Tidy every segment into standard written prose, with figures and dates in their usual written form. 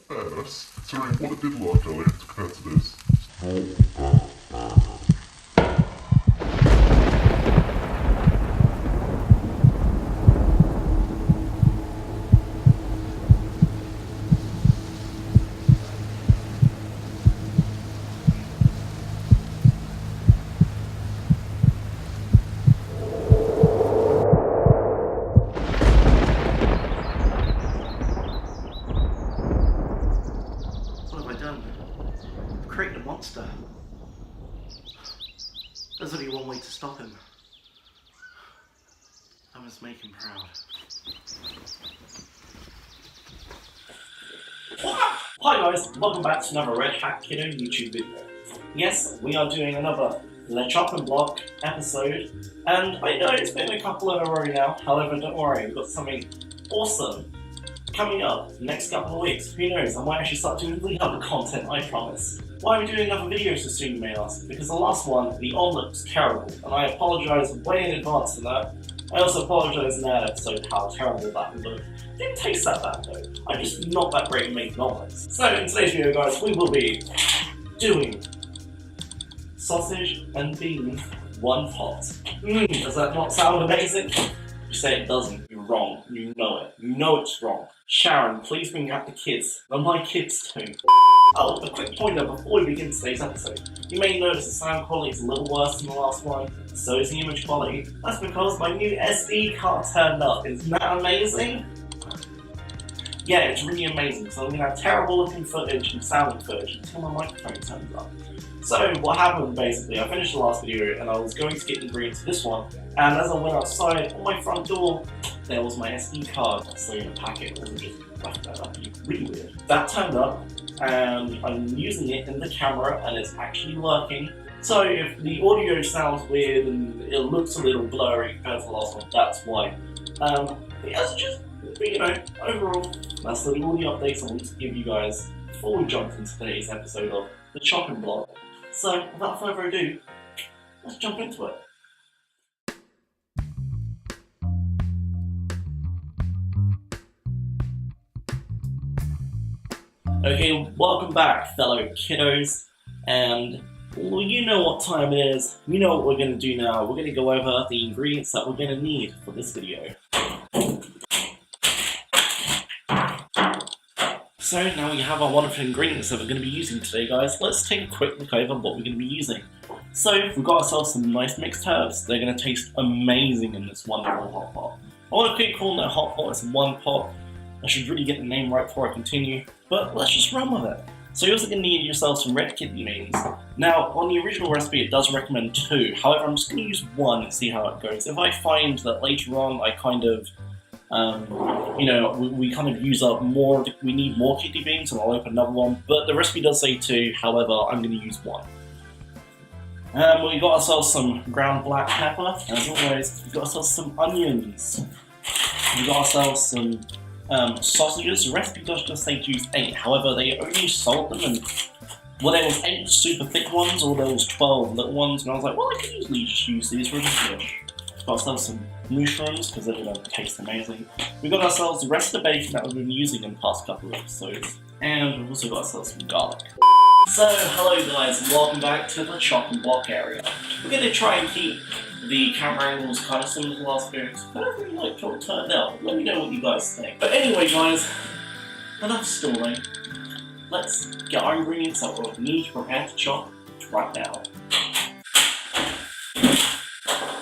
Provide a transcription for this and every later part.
fairness, considering what it did like earlier compared to this. Create a monster. There's only one way to stop him. I must make him proud. Hi guys, welcome back to another Red Hat Kiddo YouTube video. Yes, we are doing another Le Chop and Block episode, and I know it's been a couple in a row now, however don't worry, we've got something awesome coming up the next couple of weeks. Who knows, I might actually start doing the other content, I promise. Why are we doing another video so soon, you may ask? Because the last one, the omelette was terrible, and I apologise way in advance for that. I also apologise in that episode how terrible that looked. Didn't taste that bad though. I'm just not that great at making omelettes. So in today's video guys, we will be doing sausage and bean one pot. Does that not sound amazing? You say it doesn't, you're wrong. You know it. You know it's wrong. Sharon, please bring out the kids. They're my kids too. Oh, a quick pointer before we begin today's episode. You may notice the sound quality is a little worse than the last one, so is the image quality. That's because my new SD card turned up. Isn't that amazing? Yeah, it's really amazing, so I'm going to have terrible looking footage and sounding footage until my microphone turns up. So what happened basically, I finished the last video and I was going to get the ingredients for this one, and as I went outside on my front door, there was my SD card still in a packet. It wasn't just left there, that'd be really weird. That turned up, and I'm using it in the camera and it's actually working. So if the audio sounds weird and it looks a little blurry compared to the last one, that's why. It's just, you know, overall, that's the audio updates I wanted to give you guys before we jump into today's episode of the Chop and Block. So without further ado, let's jump into it. Okay, welcome back fellow kiddos, and well, you know what time it is, you know what we're going to do now. We're going to go over the ingredients that we're going to need for this video. So now we have our wonderful ingredients that we're going to be using today guys. Let's take a quick look over what we're going to be using. So we've got ourselves some nice mixed herbs. They're going to taste amazing in this wonderful hot pot. I want to keep calling it hot pot, it's one pot. I should really get the name right before I continue, but let's just run with it. So you're also going to need yourself some red kidney beans. Now, on the original recipe it does recommend 2, however I'm just going to use 1 and see how it goes. If I find that later on I kind of, you know, we kind of use up more, we need more kidney beans, and I'll open another one, but the recipe does say 2, however I'm going to use 1. We got ourselves some ground black pepper, as always. We got ourselves some onions. We got ourselves some sausages. The recipe does just say to use 8, however they only sold them and well, there was 8 super thick ones or there was 12 little ones, and I was like, well I could easily just use these for a dish. Got ourselves some mushrooms because they're going to taste amazing. We got ourselves the rest of the bacon that we've been using in the past couple of episodes, and we've also got ourselves some garlic. So hello guys, and welcome back to the Chop and Block area. We're going to try and keep the camera angles kind of similar to the last video, but I don't really like how it turned out. Let me know what you guys think. But anyway guys, enough stalling. Let's get our ingredients that we'll need to prepare to chop right now.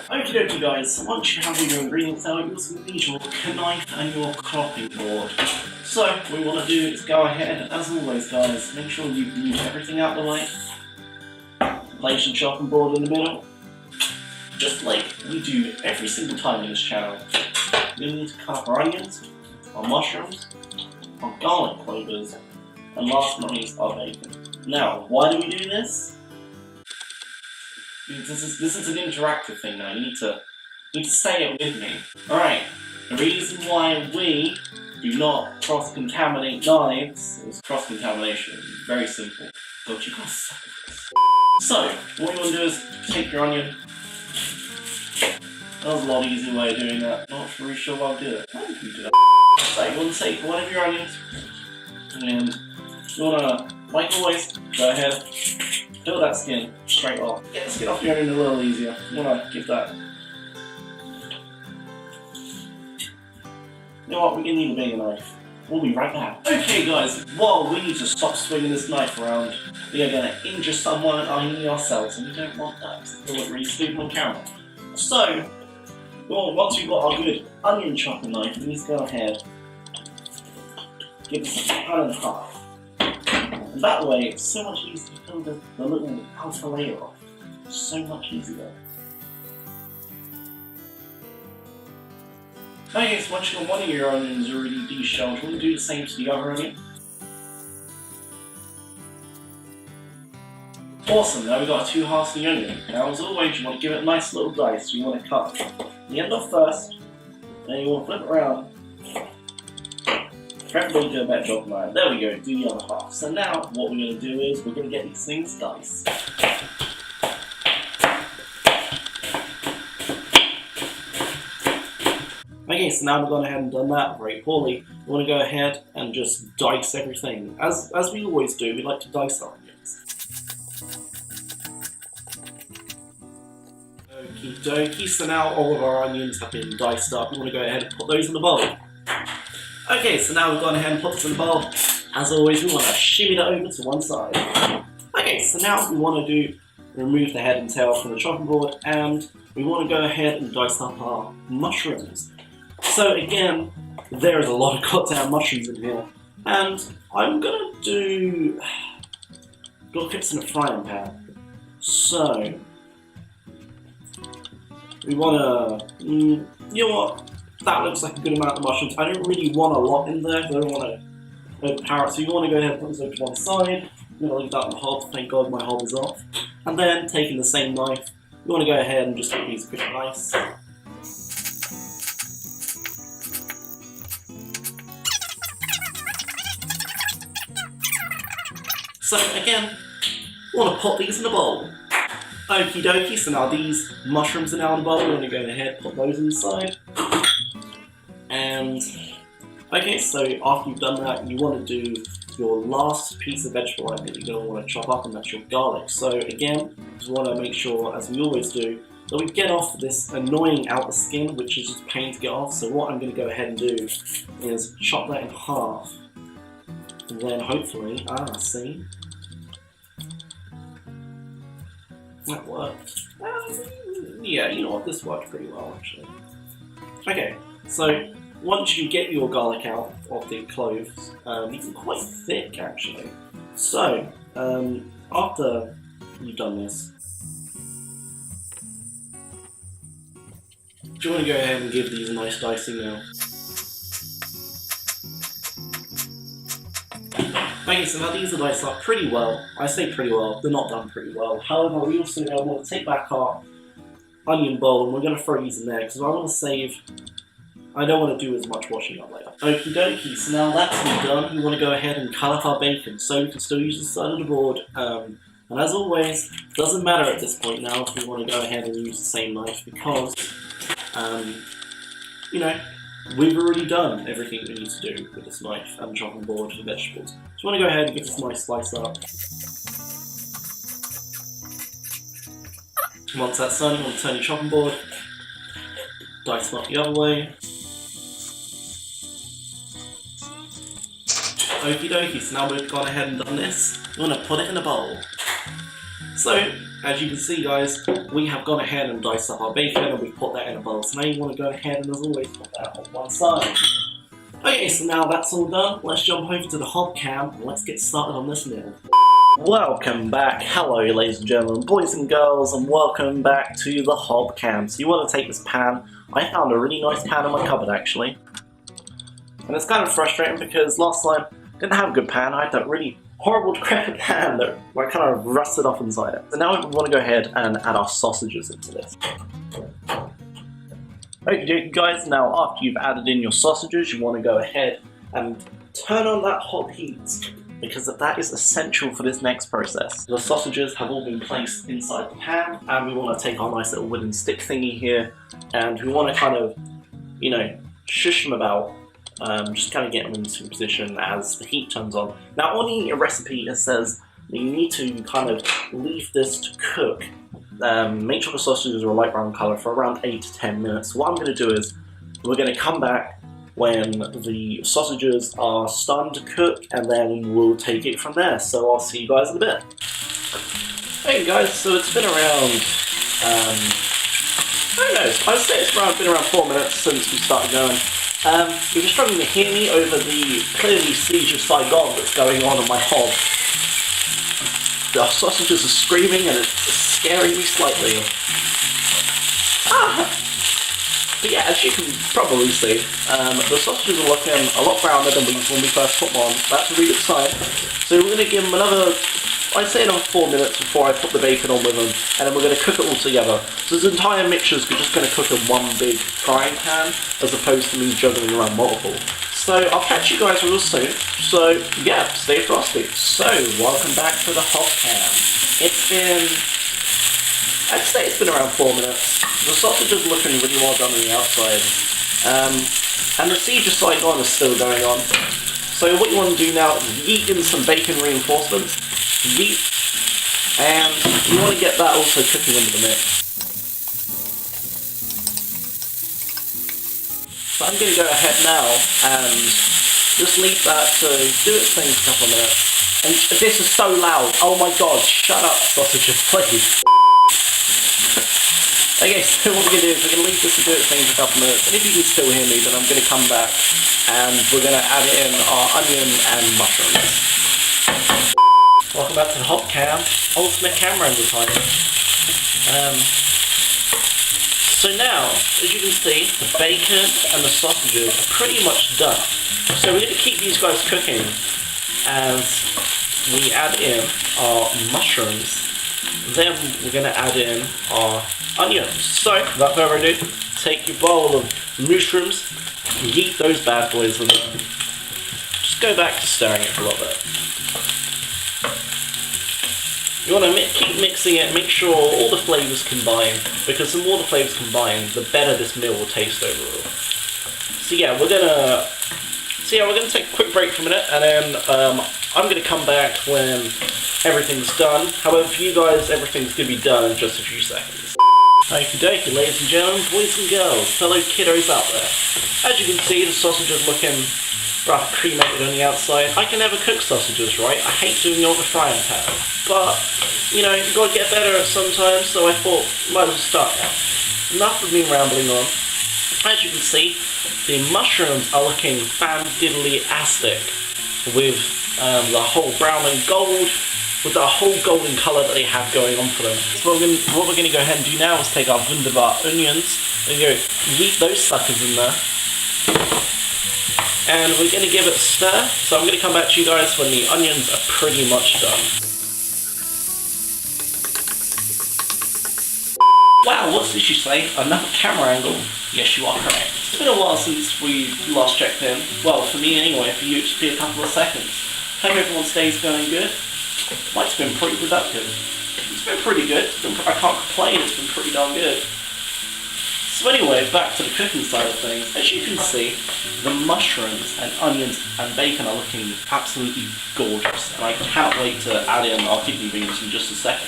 Okie dokie guys, once you have all your ingredients out, you'll also need your knife and your chopping board. So what we want to do is go ahead, as always guys, make sure you move everything out of the way. Place your chopping board in the middle. Just like we do every single time in this channel. We'll need to cut up our onions, our mushrooms, our garlic clovers, and last but not least our bacon. Now, why do we do this? This is an interactive thing now, you need to say it with me. Alright, the reason why we do not cross-contaminate knives is cross-contamination. Very simple. Don't you guys suck at this? So, what you want to do is take your onion. That was a lot easier way of doing that. Not really sure how to do it. How do you do that? So you want to take one of your onions and you wanna, like always, go ahead, peel that skin straight off. Get the skin off your onion a little easier. You wanna give that. You know what, we're gonna need a bigger knife. We'll be right back. Okay guys, whoa, we need to stop swinging this knife around. We are gonna injure someone and only ourselves, and we don't want that because it will look really stupid on camera. So, well, once we've got our good onion chopper knife, we need to go ahead, give this a cut in half. And that way, it's so much easier to peel the little outer layer off. So much easier. Okay, so once you've got one of your onions already deshelled, we'll do the same to the other onion. Awesome, now we've got 2 halves of the onion. Now as always, you want to give it a nice little dice. You want to cut the end off first, then you want to flip it around. Preferably do a better job than mine. There we go, do the other half. So now, what we're going to do is, we're going to get these things diced. Okay, so now we've gone ahead and done that very poorly. We want to go ahead and just dice everything. As we always do, we like to dice our onions. Okie dokie, so now all of our onions have been diced up. We want to go ahead and put those in the bowl. Okay, so now we've gone ahead and put this in the bowl. As always, we want to shimmy that over to one side. Okay, so now we want to remove the head and tail from the chopping board, and we want to go ahead and dice up our mushrooms. So again, there is a lot of goddamn mushrooms in here, and I'm gonna do... Got to put in a frying pan. So we wanna... you know what? That looks like a good amount of mushrooms. I don't really want a lot in there, because I don't want to overpower it. So you want to go ahead and put this over to one side. I'm gonna leave that on the hob. Thank God my hob is off. And then taking the same knife, you want to go ahead and just get these quick nice. So again, we want to put these in the bowl. Okie dokie, so now these mushrooms are now in the bowl. We're going to go ahead, put those inside. And, okay, so after you've done that, you want to do your last piece of vegetable item that you're going to want to chop up, and that's your garlic. So again, you want to make sure, as we always do, that we get off this annoying outer skin, which is just a pain to get off. So what I'm going to go ahead and do is chop that in half. And then hopefully, see? That worked. Yeah, you know what, this worked pretty well actually. Okay, so once you get your garlic out of the cloves, it's quite thick actually. So, after you've done this, do you want to go ahead and give these a nice dicing now? Okay, so now these are diced up pretty well. I say pretty well, they're not done pretty well. However, we also want to take back our onion bowl and we're going to throw these in there because I want to save... I don't want to do as much washing up later. Okie dokie, so now that's all done, we want to go ahead and cut up our bacon so we can still use the side of the board. And as always, it doesn't matter at this point now if we want to go ahead and use the same knife because, you know, we've already done everything we need to do with this knife and chopping board for vegetables. So you want to go ahead and give this a nice slice up. Once that's done, you want to turn your chopping board, dice them up the other way. Okie dokie, so now we've gone ahead and done this, you want to put it in a bowl. So, as you can see guys, we have gone ahead and diced up our bacon and we've put that in a bowl. So now you want to go ahead and as always put that on one side. Okay, so now that's all done, let's jump over to the hob cam and let's get started on this meal. Welcome back, hello ladies and gentlemen, boys and girls, and welcome back to the hob cam. So you want to take this pan, I found a really nice pan in my cupboard actually. And it's kind of frustrating because last time I didn't have a good pan, I had that really horrible decrepit pan that were kind of rusted off inside it. So now we want to go ahead and add our sausages into this. Okay guys, now after you've added in your sausages, you want to go ahead and turn on that hot heat because that is essential for this next process. The sausages have all been placed inside the pan and we want to take our nice little wooden stick thingy here and we want to kind of, you know, shush them about just kind of get them into position as the heat turns on. Now, on the recipe, it says that you need to kind of leave this to cook. Make sure the sausages are a light brown colour for around 8 to 10 minutes. What I'm going to do is, we're going to come back when the sausages are starting to cook, and then we'll take it from there. So I'll see you guys in a bit. Hey guys, so it's been around, I don't know, I'd say it's been around 4 minutes since we started going. If you're struggling to hear me over the clearly Siege of Saigon that's going on my hob, the sausages are screaming and it's scaring me slightly. But yeah, as you can probably see, the sausages are looking a lot browner than when we first put them on. That's a really good sign. So we're going to give them another, I'd say another 4 minutes before I put the bacon on with them, and then we're going to cook it all together. So this entire mixture is just going to cook in one big frying pan, as opposed to me juggling around multiple. So I'll catch you guys real soon. So yeah, stay frosty. So welcome back to the hot pan. I'd say it's been around 4 minutes. The sausage is looking really well done on the outside. And the Siege of Saigon is still going on. So what you want to do now is yeet in some bacon reinforcements. Yeet. And you want to get that also cooking into the mix. So I'm going to go ahead now and just leave that to do its thing for a couple of minutes. And this is so loud. Oh my god, shut up, sausages, please. Okay, so what we're going to do is we're going to leave this to do its thing for a couple of minutes, and if you can still hear me, then I'm going to come back and we're going to add in our onion and mushrooms. Welcome back to the hot cam, ultimate camera angle time. So now, as you can see, the bacon and the sausages are pretty much done. So we're going to keep these guys cooking as we add in our mushrooms. Then we're going to add in our onions. So, without further ado, take your bowl of mushrooms, yeet those bad boys in there. Just go back to stirring it for a little bit. You want to keep mixing it, make sure all the flavours combine, because the more the flavours combine, the better this meal will taste overall. So yeah, we're gonna take a quick break for a minute, and then I'm gonna come back when everything's done. However, for you guys, everything's gonna be done in just a few seconds. Okie dokie, ladies and gentlemen, boys and girls, fellow kiddos out there. As you can see, the sausage is looking rough, cremated on the outside. I can never cook sausages, right? I hate doing it on the frying pan. But, you know, you've got to get better at it sometimes, so I thought, might as well start now. Enough of me rambling on. As you can see, the mushrooms are looking fan-diddly-astic with the whole brown and gold, with the whole golden colour that they have going on for them. So what we're going to go ahead and do now is take our wunderbar onions and go yeet those suckers in there. And we're going to give it a stir, so I'm going to come back to you guys when the onions are pretty much done. Wow, what did you say? Another camera angle? Yes, you are correct. It's been a while since we last checked in. Well, for me anyway, for you it should be a couple of seconds. Hope everyone's day's going good. Mine's been pretty productive. It's been pretty good. I can't complain, it's been pretty darn good. So anyway, back to the cooking side of things. As you can see, the mushrooms and onions and bacon are looking absolutely gorgeous, and I can't wait to add in our kidney beans in just a second.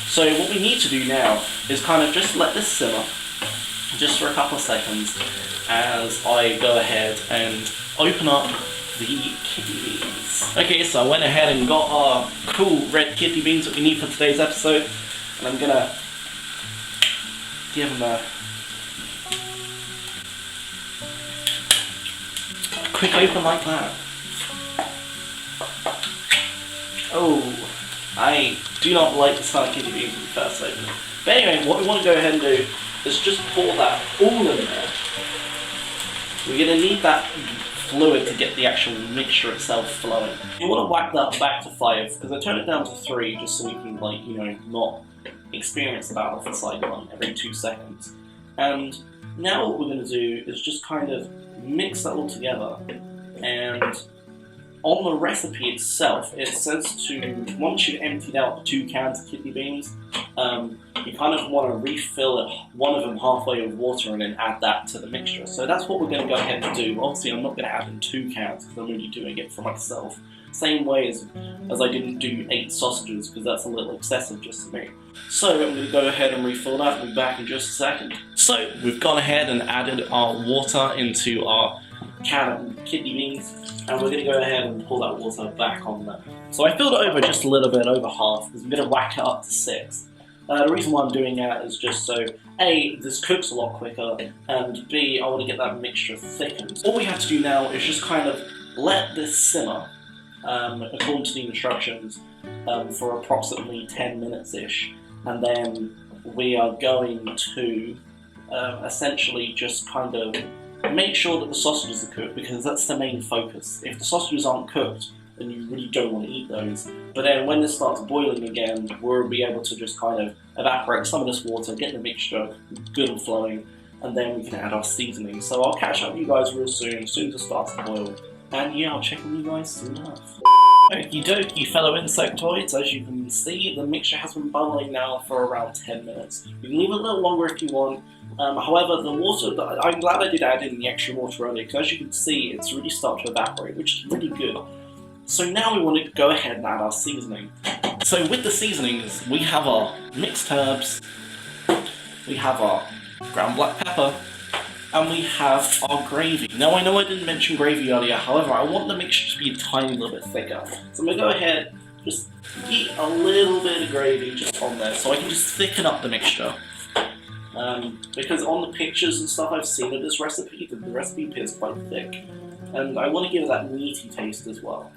So what we need to do now is kind of just let this simmer just for a couple of seconds as I go ahead and open up the kidney beans. Okay, so I went ahead and got our cool red kidney beans that we need for today's episode, and I'm gonna give them a quick open like that. Oh, I do not like the smell of kidney beans when you first open them. But anyway, what we want to go ahead and do is just pour that all in there. We're going to need that fluid to get the actual mixture itself flowing. You want to whack that back to 5, because I turn it down to 3 just so we can, like, you know, not experience the battle for Saigon every 2 seconds. And now what we're going to do is just kind of mix that all together and on the recipe itself, it says to, once you've emptied out the 2 cans of kidney beans, you kind of want to refill one of them halfway with water and then add that to the mixture. So that's what we're going to go ahead and do. Obviously, I'm not going to add in 2 cans because I'm really doing it for myself. Same way as I didn't do 8 sausages because that's a little excessive just for me. So I'm going to go ahead and refill that. We'll be back in just a second. So we've gone ahead and added our water into our can of kidney beans, and we're going to go ahead and pour that water back on there. So I filled it over just a little bit, over half, because I'm going to whack it up to 6. The reason why I'm doing that is just so A, this cooks a lot quicker, and B, I want to get that mixture thickened. All we have to do now is just kind of let this simmer, according to the instructions, for approximately 10 minutes-ish, and then we are going to essentially just kind of make sure that the sausages are cooked, because that's the main focus. If the sausages aren't cooked, then you really don't want to eat those. But then when this starts boiling again, we'll be able to just kind of evaporate some of this water, get the mixture good and flowing, and then we can add our seasoning. So I'll catch up with you guys real soon as it starts to boil. And yeah, I'll check with you guys soon enough. Okie dokie, fellow insectoids, as you can see, the mixture has been bubbling now for around 10 minutes. You can leave it a little longer if you want. However, the water, I'm glad I did add in the extra water earlier, because as you can see, it's really started to evaporate, which is really good. So now we want to go ahead and add our seasoning. So with the seasonings, we have our mixed herbs, we have our ground black pepper, and we have our gravy. Now I know I didn't mention gravy earlier, however I want the mixture to be a tiny little bit thicker. So I'm going to go ahead, just eat a little bit of gravy just on there, so I can just thicken up the mixture. Because on the pictures and stuff I've seen of this recipe, the recipe appears quite thick. And I want to give it that meaty taste as well.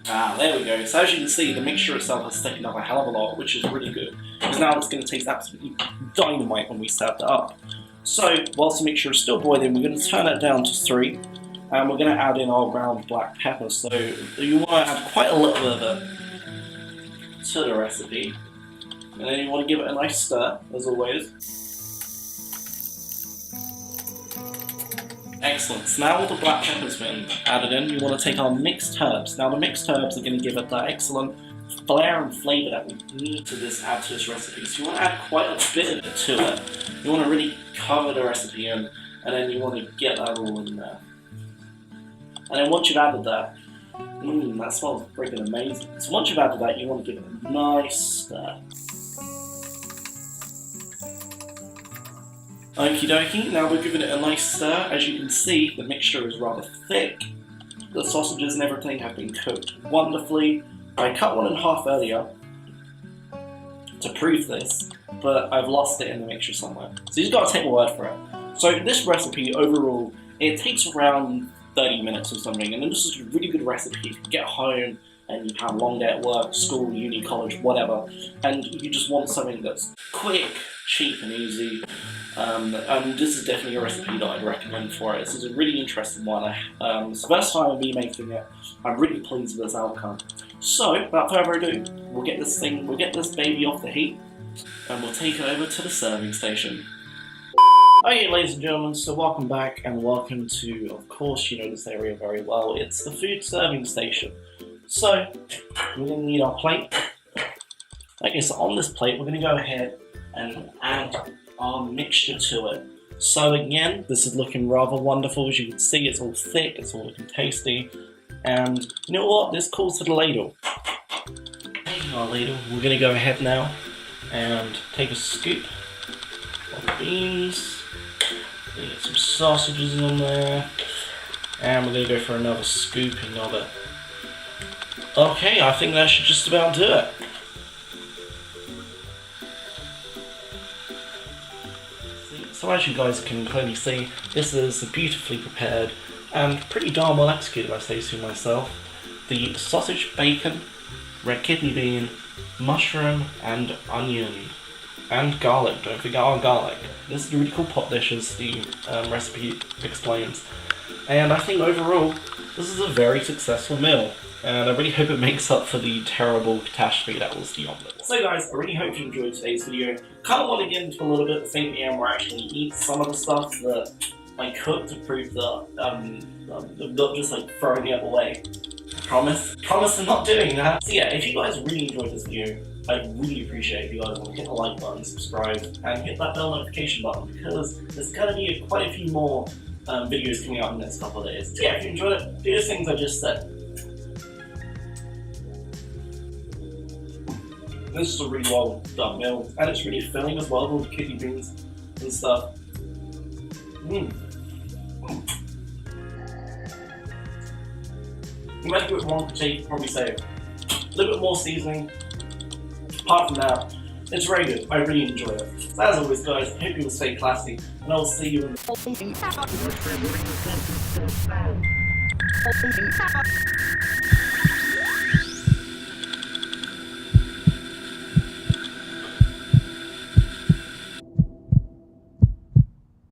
There we go. So as you can see, the mixture itself has thickened up a hell of a lot, which is really good. Because now it's going to taste absolutely dynamite when we serve it up. So, whilst the mixture is still boiling, we're going to turn it down to 3. And we're going to add in our ground black pepper. So you want to add quite a little bit of it to the recipe. And then you want to give it a nice stir, as always. Excellent. So now all the black pepper's been added in, you want to take our mixed herbs. Now the mixed herbs are going to give it that excellent flair and flavour that we need to add to this recipe. So you want to add quite a bit of it to it. You want to really cover the recipe in, and then you want to get that all in there. And then once you've added that, that smells freaking amazing. So once you've added that, you want to give it a nice stir. Okie dokie, now we're giving it a nice stir. As you can see, the mixture is rather thick. The sausages and everything have been cooked wonderfully. I cut one in half earlier to prove this, but I've lost it in the mixture somewhere. So you've got to take my word for it. So this recipe, overall, it takes around 30 minutes or something, and this is a really good recipe if you get home and you have a long day at work, school, uni, college, whatever, and you just want something that's quick, cheap and easy. And this is definitely a recipe that I'd recommend for it. This is a really interesting one. It's the first time I'll be making it. I'm really pleased with this outcome. So, without further ado, we'll get this baby off the heat, and we'll take it over to the serving station. Okay, ladies and gentlemen, so welcome back, and welcome to, of course, you know this area very well. It's the food serving station. So, we're going to need our plate. Okay, so on this plate, we're going to go ahead and add our mixture to it. So again, this is looking rather wonderful. As you can see, it's all thick, it's all looking tasty. And you know what? This calls for the ladle. Okay, our ladle. We're going to go ahead now and take a scoop of the beans. Get some sausages in there. And we're going to go for another scooping of it. Okay, I think that should just about do it. So as you guys can clearly see, this is beautifully prepared and pretty darn well executed, I say so myself. The sausage, bacon, red kidney bean, mushroom and onion. And garlic, don't forget our garlic. This is a really cool pot dish as the recipe explains. And I think overall, this is a very successful meal. And I really hope it makes up for the terrible catastrophe that was the omelette. So guys, I really hope you enjoyed today's video. Kind of want to get into a little bit of thinking where I actually eat some of the stuff that I cooked to prove that I'm not just like throwing it away. Promise I'm not doing that. So yeah, if you guys really enjoyed this video, I'd really appreciate if you guys want to hit the like button, subscribe, and hit that bell notification button, because there's going to be quite a few more videos coming out in the next couple of days. So yeah, if you enjoyed it, do the things I just said. This is a really well done meal, and it's really filling as well with all the kidney beans and stuff. You might do it wrong, probably say a little bit more seasoning. Apart from that, it's very good. I really enjoy it. So as always, guys, I hope you will stay classy, and I'll see you in the